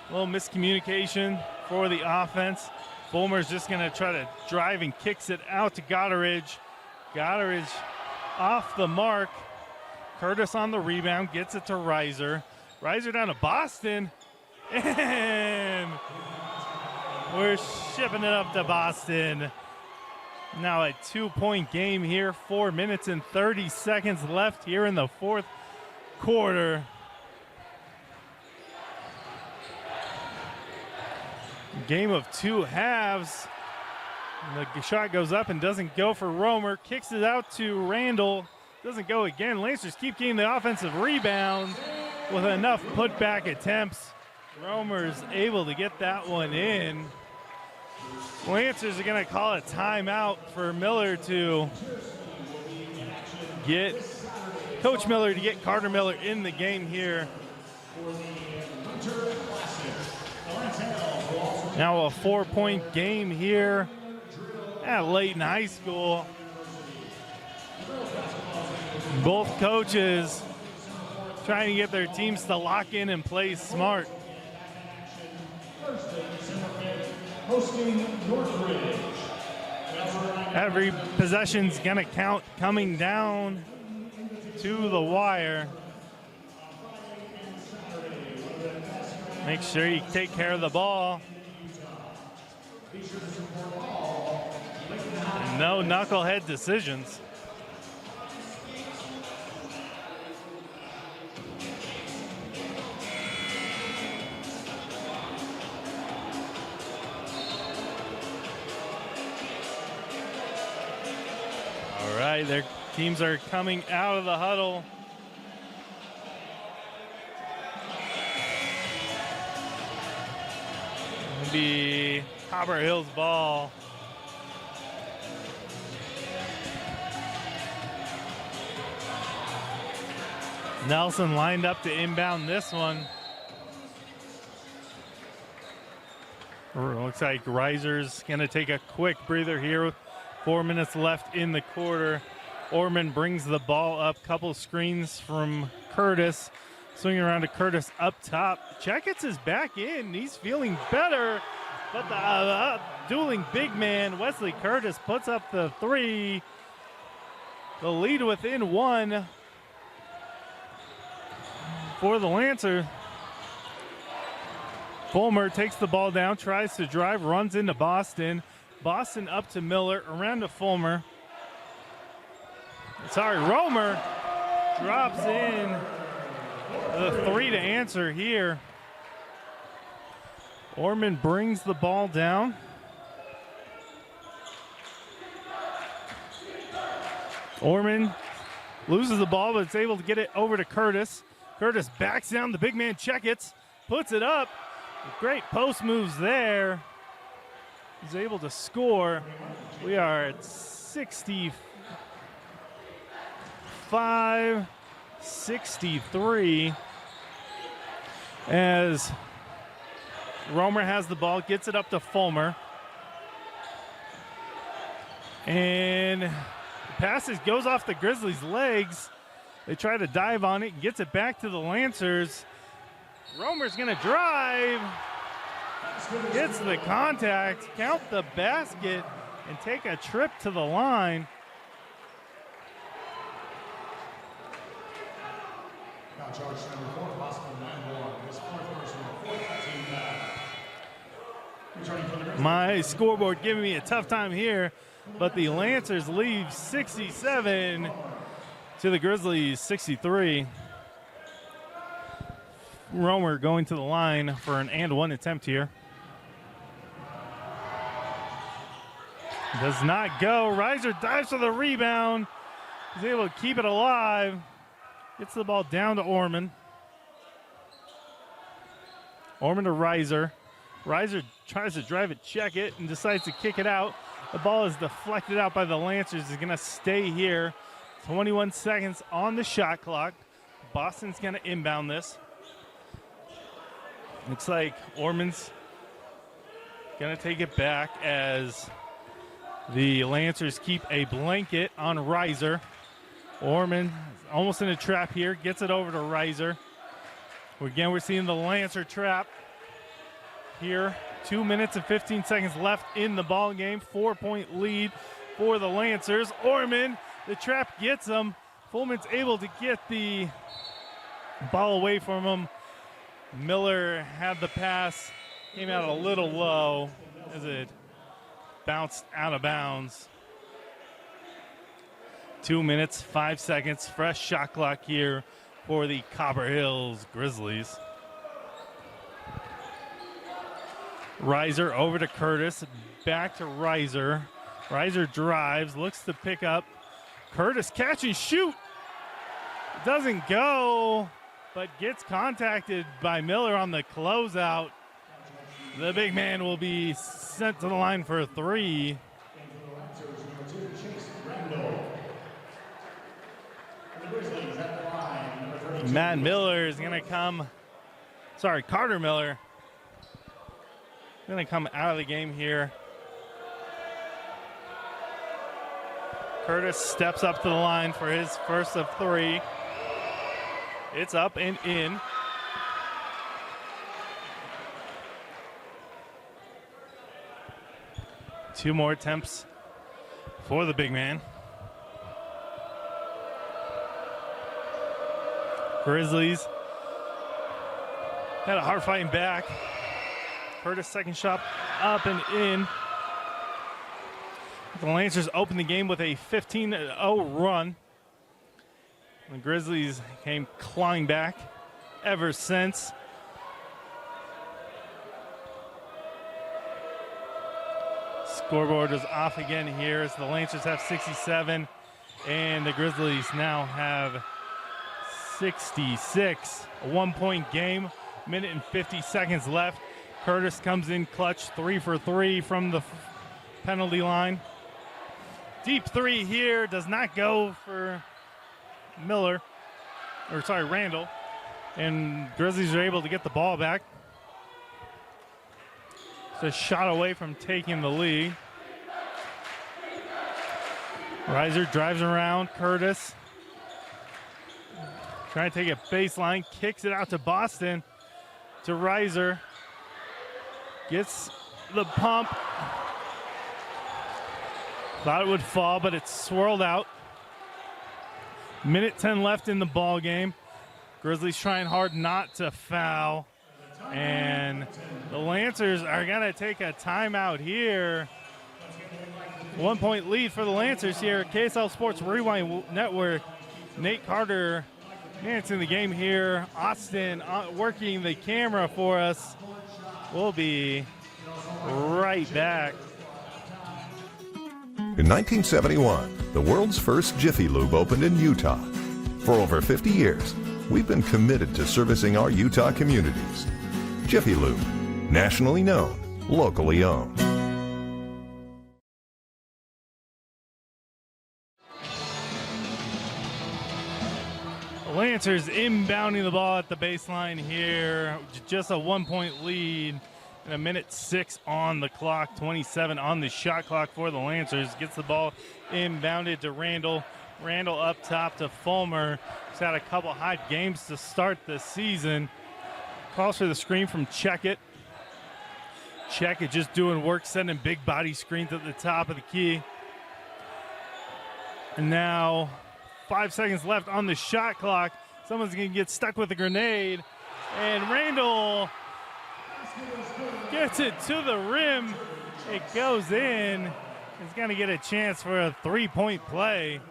A little miscommunication for the offense. Fulmer's just going to try to drive and kicks it out to Gotteridge. Gotteridge off the mark. Curtis on the rebound, gets it to Reiser. Reiser down to Boston. And we're shipping it up to Boston. Now a 2-point game here. 4 minutes and 30 seconds left here in the fourth quarter. Game of two halves. The shot goes up and doesn't go for Romer. Kicks it out to Randall. Doesn't go again. Lancers keep getting the offensive rebound with enough putback attempts. Romer's able to get that one in. Lancers are going to call a timeout for Miller to get Coach Miller to get Carter Miller in the game here. Now a 4-point game here at Layton High School. Both coaches trying to get their teams to lock in and play smart. Every possession's gonna count coming down to the wire. Make sure you take care of the ball. And no knucklehead decisions. All right, their teams are coming out of the huddle. It'll be Copper Hills ball. Nelson lined up to inbound this one. Looks like Reiser's going to take a quick breather here. 4 minutes left in the quarter. Orman brings the ball up. Couple screens from Curtis. Swinging around to Curtis up top. Checkets is back in. He's feeling better. But the dueling big man, Wesley Curtis, puts up the three. The lead within one for the Lancer. Fulmer takes the ball down, tries to drive, runs into Boston. Boston up to Miller, around to Fulmer. Romer drops in the three to answer here. Orman brings the ball down. Orman loses the ball, but it's able to get it over to Curtis. Curtis backs down the big man, Checkets, puts it up. Great post moves there. He's able to score. We are at 65-63 as Romer has the ball, gets it up to Fulmer. And passes, goes off the Grizzlies' legs. They try to dive on it, gets it back to the Lancers. Romer's going to drive, gets the contact, count the basket, and take a trip to the line. Now charge number 4, possible 9-1. His fourth personal, fourth team foul. Returning for the Grizzlies. My scoreboard giving me a tough time here, but the Lancers leave 67 to the Grizzlies 63. Romer going to the line for an and one attempt here. Does not go. Reiser dives for the rebound. He's able to keep it alive. Gets the ball down to Orman. Orman to Reiser. Reiser tries to drive it, check it, and decides to kick it out. The ball is deflected out by the Lancers. It's going to stay here. 21 seconds on the shot clock. Boston's going to inbound this. Looks like Orman's going to take it back as the Lancers keep a blanket on Reiser. Orman almost in a trap here. Gets it over to Reiser. Again, we're seeing the Lancer trap here. 2 minutes and 15 seconds left in the ball game. 4-point lead for the Lancers. Orman, the trap gets him. Fullman's able to get the ball away from him. Miller had the pass, came out a little low as it bounced out of bounds. 2 minutes, 5 seconds, fresh shot clock here for the Copper Hills Grizzlies. Reiser over to Curtis, back to Reiser. Reiser drives, looks to pick up. Curtis catch and shoot. Doesn't go, but gets contacted by Miller on the closeout. The big man will be sent to the line for 3. Matt Miller is going to come, Carter Miller going to come out of the game here. Curtis steps up to the line for his first of 3. It's up and in. Two more attempts for the big man. Grizzlies had a hard fighting back. Curtis second shot up and in. The Lancers opened the game with a 15-0 run. The Grizzlies came clawing back ever since. Scoreboard is off again here as the Lancers have 67 and the Grizzlies now have 66. A 1-point game, minute and 50 seconds left. Curtis comes in clutch, 3 for 3 from the penalty line. Deep 3 here, does not go for Randall. And Grizzlies are able to get the ball back. It's a shot away from taking the lead. Reiser drives around, Curtis. Trying to take a baseline, kicks it out to Boston, to Reiser. Gets the pump. Thought it would fall, but it's swirled out. Minute 10 left in the ball game. Grizzlies trying hard not to foul. And the Lancers are going to take a timeout here. 1-point lead for the Lancers here at KSL Sports Rewind Network. Nate Carter managing the game here. Austin working the camera for us. We'll be right back. In 1971, the world's first Jiffy Lube opened in Utah. For over 50 years, we've been committed to servicing our Utah communities. Jiffy Lube, nationally known, locally owned. Lancers inbounding the ball at the baseline here. Just a 1-point lead. And 1:06 on the clock, 27 on the shot clock for the Lancers. Gets the ball inbounded to Randall. Randall up top to Fulmer. He's had a couple hot games to start the season. Calls for the screen from Checkett. Checkett just doing work, sending big body screens at the top of the key. And now 5 seconds left on the shot clock. Someone's going to get stuck with a grenade. And Randall gets it to the rim. It goes in. He's going to get a chance for a three-point play.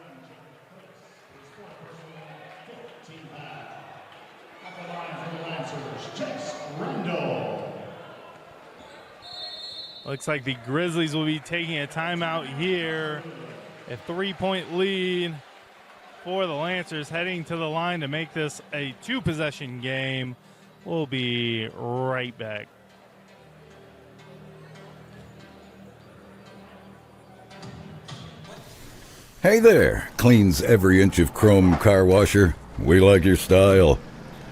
Looks like the Grizzlies will be taking a timeout here. A three-point lead for the Lancers, heading to the line to make this a two-possession game. We'll be right back. Hey there, cleans every inch of chrome car washer. We like your style.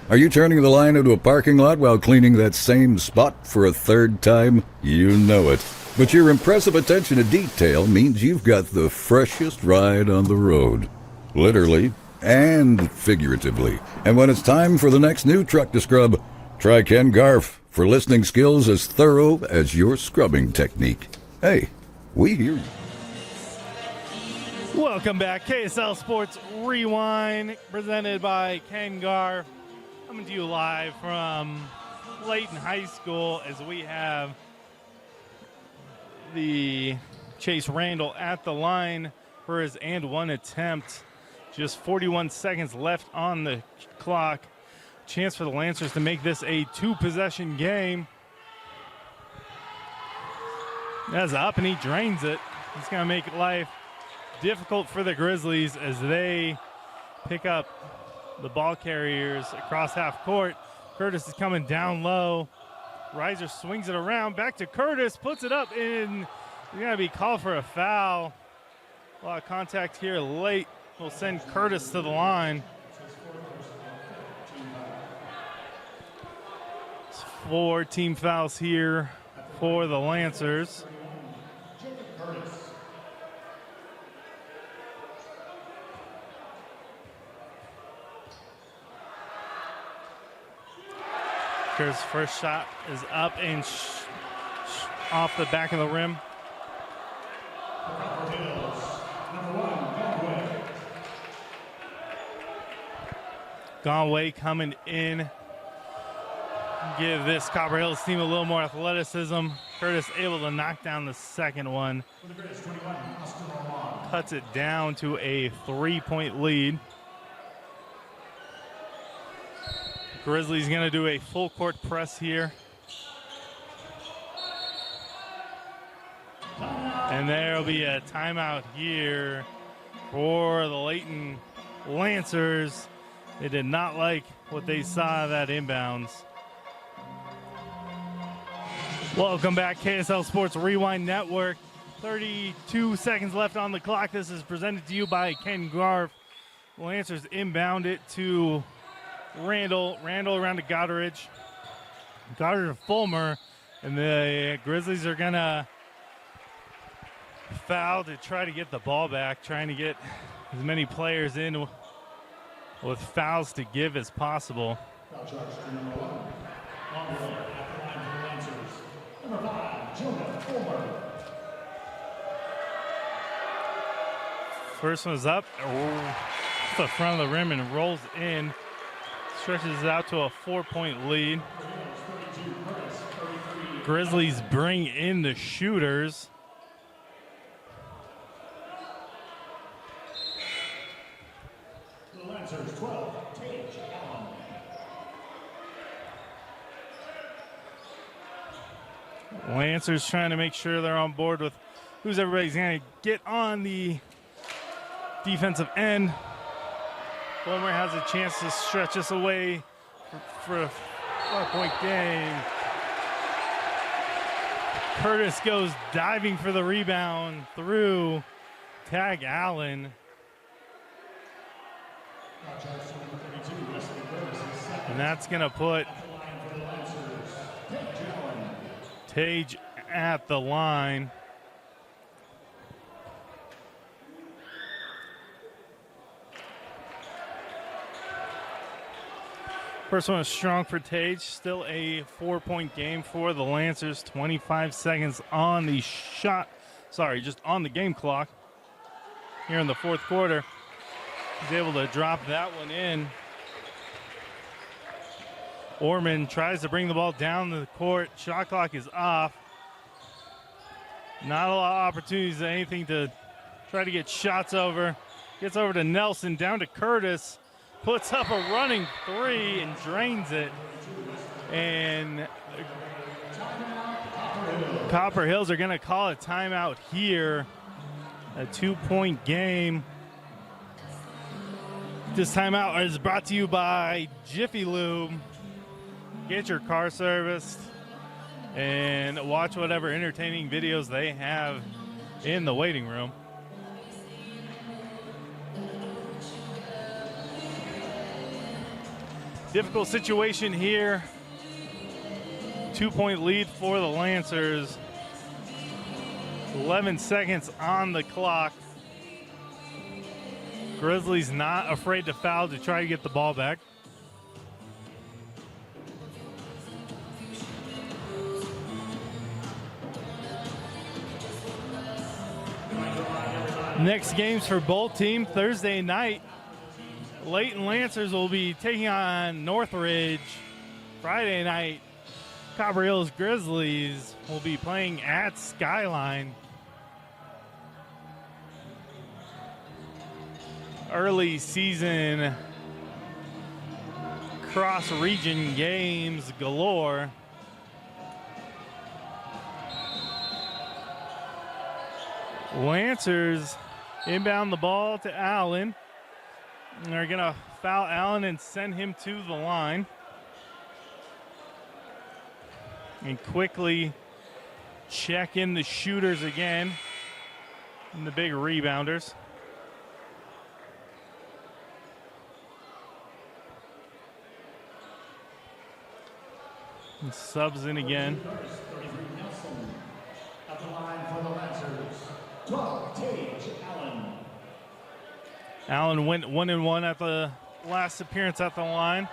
Are you turning the line into a parking lot while cleaning that same spot for a third time? You know it. But your impressive attention to detail means you've got the freshest ride on the road. Literally and figuratively. And when it's time for the next new truck to scrub, try Ken Garf for listening skills as thorough as your scrubbing technique. Hey, we hear you. Welcome back. KSL Sports Rewind, presented by Ken Garf. Coming to you live from Layton High School as we have the Chase Randall at the line for his and one attempt. Just 41 seconds left on the clock. Chance for the Lancers to make this a two-possession game. That's up and he drains it. It's going to make life difficult for the Grizzlies as they pick up the ball carriers across half court. Curtis is coming down low. Reiser swings it around, back to Curtis, puts it up, and he's going to be called for a foul. A lot of contact here late will send Curtis to the line. It's 4 team fouls here for the Lancers. Curtis' first shot is up and off the back of the rim. Copper Hills, number 1, Conway coming in. Give this Copper Hills team a little more athleticism. Curtis able to knock down the second one. Cuts it down to a 3-point lead. Grizzlies going to do a full court press here. And there will be a timeout here for the Layton Lancers. They did not like what they saw of that inbounds. Welcome back, KSL Sports Rewind Network. 32 seconds left on the clock. This is presented to you by Ken Garf. Lancers inbound it to Randall around to Goddard to Fulmer, and the Grizzlies are gonna foul to try to get the ball back, trying to get as many players in with fouls to give as possible. Foul charge to number 1. On the line for the Lancers, number 5, Jonah Fulmer. First one's up, off the front of the rim and rolls in. Stretches it out to a 4-point lead. Grizzlies bring in the shooters. The Lancers 12, Tage Allen. Lancers trying to make sure they're on board with who's everybody's going to get on the defensive end. Fulmer has a chance to stretch this away for a 4-point game. Curtis goes diving for the rebound through Tag Allen. And that's going to put Tage at the line. First one is strong for Tage. Still a 4-point game for the Lancers. 25 seconds on the just on the game clock here in the fourth quarter. He's able to drop that one in. Orman tries to bring the ball down the court. Shot clock is off. Not a lot of opportunities, anything to try to get shots over. Gets over to Nelson, down to Curtis. Puts up a running three and drains it. And Copper Hills are going to call a timeout here. A 2-point game. This timeout is brought to you by Jiffy Lube. Get your car serviced and watch whatever entertaining videos they have in the waiting room. Difficult situation here. 2-point lead for the Lancers. 11 seconds on the clock. Grizzlies not afraid to foul to try to get the ball back. Next games for both teams Thursday night. Layton Lancers will be taking on Northridge. Friday night, Copper Hills Grizzlies will be playing at Skyline. Early season cross-region games galore. Lancers inbound the ball to Allen. They're going to foul Allen and send him to the line. And quickly check in the shooters again. And the big rebounders. And subs in again. At the line for the Lancers, 12, Tage Allen. Allen went 1-1 at the last appearance at the line.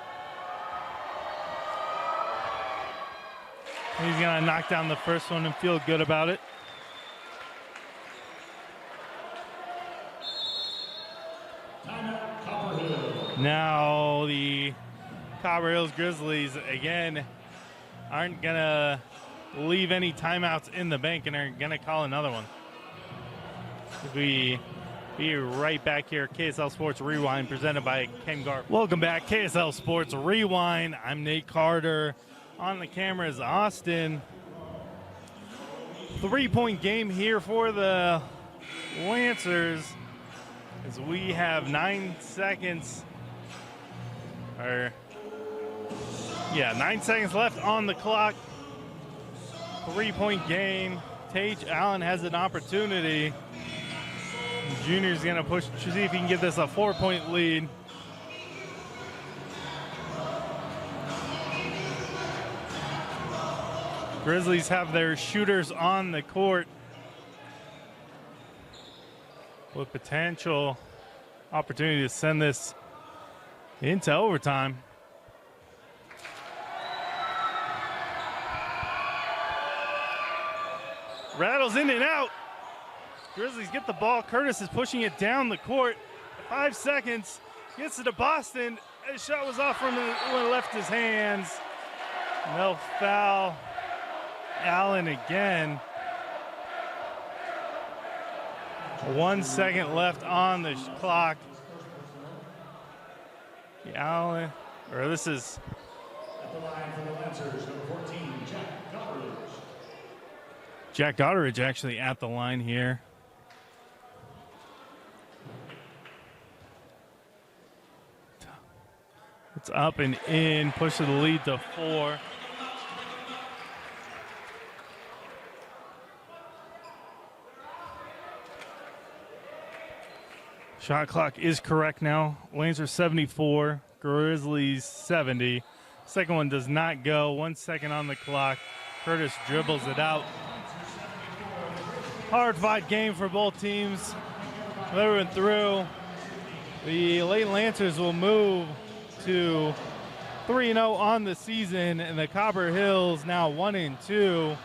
He's going to knock down the first one and feel good about it. Timeout, Copper Hills. Now the Copper Hills Grizzlies, again, aren't going to leave any timeouts in the bank and are going to call another one. We be right back here. KSL Sports Rewind presented by Ken Garp. Welcome back, KSL Sports Rewind. I'm Nate Carter. On the camera is Austin. 3-point game here for the Lancers as we have 9 seconds. 9 seconds left on the clock. 3-point game. Tage Allen has an opportunity. Junior's going to push to see if he can get this a 4-point lead. Grizzlies have their shooters on the court with potential opportunity to send this into overtime. Rattles in and out. Grizzlies get the ball. Curtis is pushing it down the court. 5 seconds. Gets it to Boston. His shot was off from when it left his hands. No foul. Allen again. 1 second left on the clock. Allen, or this is. At the line for the Lancers, number 14, Jack Goddard. Jack Goddard actually at the line here. It's up and in, push to the lead to 4. Shot clock is correct now. Lancers 74, Grizzlies 70. Second one does not go. 1 second on the clock. Curtis dribbles it out. Hard-fought game for both teams. Moving through, the Layton Lancers will move to 3-0 on the season, and the Copper Hills now 1-2.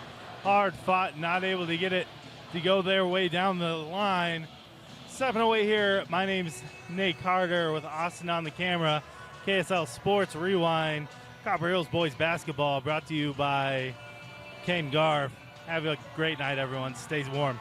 Hard-fought, not able to get it to go their way down the line. Stepping away here, my name's Nate Carter with Austin on the camera. KSL Sports Rewind, Copper Hills Boys Basketball, brought to you by Ken Garf. Have a great night, everyone. Stay warm.